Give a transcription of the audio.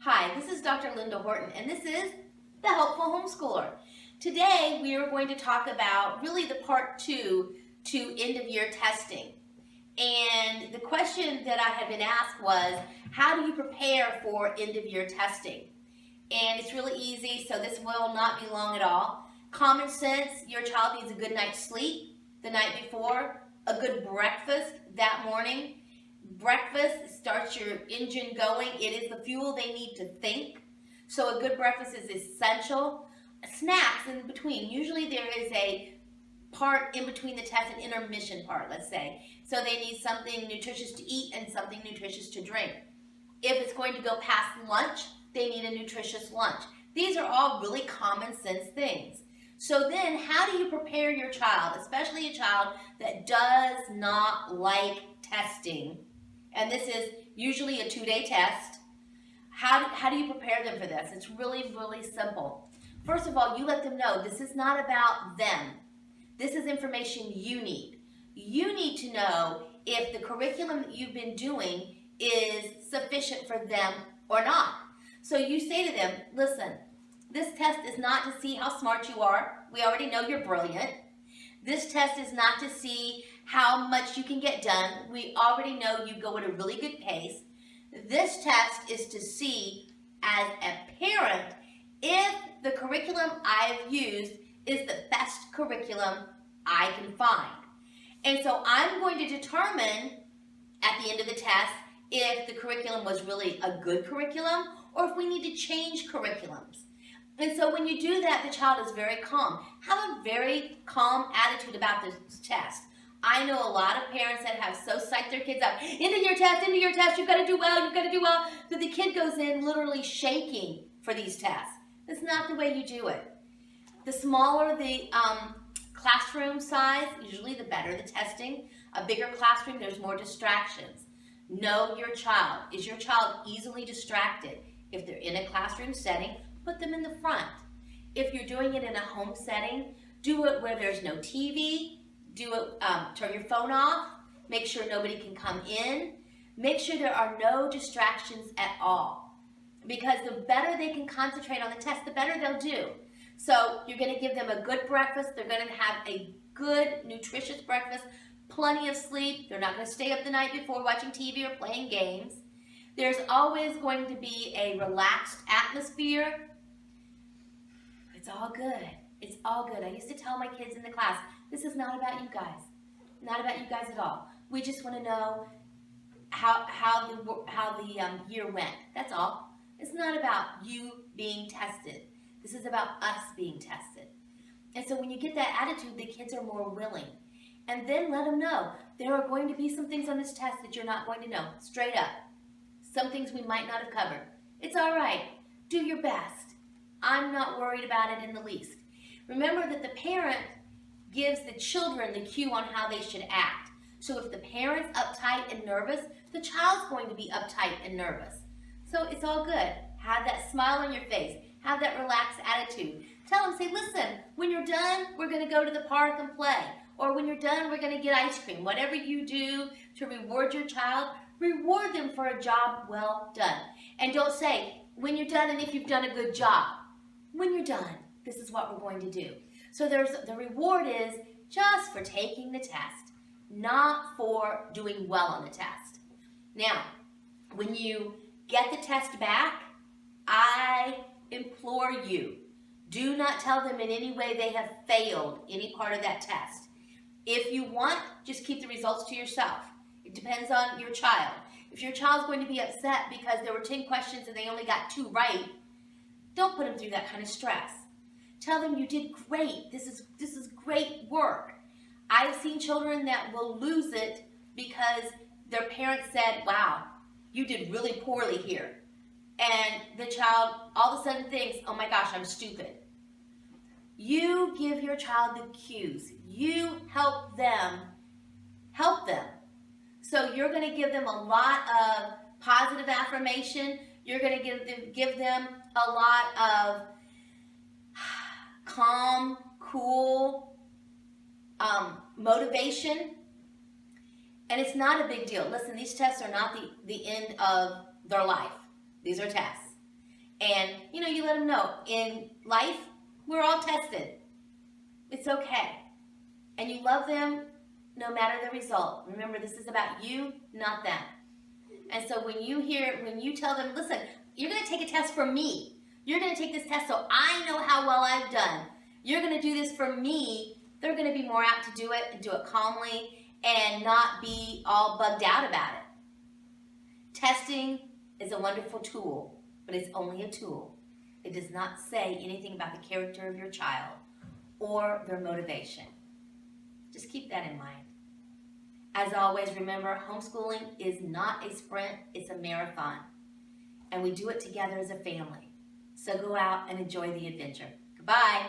Hi, this is Dr. Linda Horton, and this is the Helpful Homeschooler. Today, we are going to talk about really the part two to end-of-year testing. And the question that I had been asked was, how do you prepare for end-of-year testing? And it's really easy, so this will not be long at all. Common sense, your child needs a good night's sleep the night before, a good breakfast that morning. Breakfast starts your engine going. It is the fuel they need to think. So a good breakfast is essential. Snacks in between. Usually there is a part in between the test, an intermission part, let's say. So they need something nutritious to eat and something nutritious to drink. If it's going to go past lunch, they need a nutritious lunch. These are all really common sense things. So then how do you prepare your child, especially a child that does not like testing? And this is usually a 2-day test. How do you prepare them for this? It's really, really simple. First of all, you let them know this is not about them. This is information you need. You need to know if the curriculum that you've been doing is sufficient for them or not. So you say to them, listen, this test is not to see how smart you are. We already know you're brilliant. This test is not to see how much you can get done. We already know you go at a really good pace. This test is to see, as a parent, if the curriculum I've used is the best curriculum I can find. And so I'm going to determine at the end of the test if the curriculum was really a good curriculum or if we need to change curriculums. And so when you do that, the child is very calm. Have a very calm attitude about this test. I know a lot of parents that have so psyched their kids up. Into your test, you've got to do well, you've got to do well. That the kid goes in literally shaking for these tests. That's not the way you do it. The smaller the classroom size, usually the better the testing. A bigger classroom, there's more distractions. Know your child. Is your child easily distracted? If they're in a classroom setting, put them in the front. If you're doing it in a home setting, do it where there's no TV. Do it, turn your phone off. Make sure nobody can come in. Make sure there are no distractions at all. Because the better they can concentrate on the test, the better they'll do. So you're going to give them a good breakfast. They're going to have a good, nutritious breakfast, plenty of sleep. They're not going to stay up the night before watching TV or playing games. There's always going to be a relaxed atmosphere. It's all good. It's all good. I used to tell my kids in the class, this is not about you guys. Not about you guys at all. We just want to know how the year went. That's all. It's not about you being tested. This is about us being tested. And so when you get that attitude, the kids are more willing. And then let them know there are going to be some things on this test that you're not going to know. Straight up. Some things we might not have covered. It's all right. Do your best. I'm not worried about it in the least. Remember that the parent gives the children the cue on how they should act. So if the parent's uptight and nervous, the child's going to be uptight and nervous. So it's all good. Have that smile on your face. Have that relaxed attitude. Tell them, say, listen, when you're done, we're going to go to the park and play. Or when you're done, we're going to get ice cream. Whatever you do to reward your child, reward them for a job well done. And don't say, when you're done and if you've done a good job. When you're done, this is what we're going to do. So the reward is just for taking the test, not for doing well on the test. Now, when you get the test back, I implore you, do not tell them in any way they have failed any part of that test. If you want, just keep the results to yourself. It depends on your child. If your child's going to be upset because there were 10 questions and they only got 2 right, don't put them through that kind of stress. Tell them you did great. This is great work. I've seen children that will lose it because their parents said, wow, you did really poorly here. And the child all of a sudden thinks, oh my gosh, I'm stupid. You give your child the cues. You help them. So you're going to give them a lot of positive affirmation. You're going to give them a lot of calm, cool motivation. And it's not a big deal. Listen, these tests are not the end of their life. These are tests. And, you let them know in life, we're all tested. It's okay. And you love them no matter the result. Remember, this is about you, not them. And so when you tell them, listen, you're going to take a test for me. You're going to take this test so I know how well I've done. You're going to do this for me. They're going to be more apt to do it and do it calmly and not be all bugged out about it. Testing is a wonderful tool, but it's only a tool. It does not say anything about the character of your child or their motivation. Just keep that in mind. As always, remember, homeschooling is not a sprint, it's a marathon. And we do it together as a family. So go out and enjoy the adventure. Goodbye.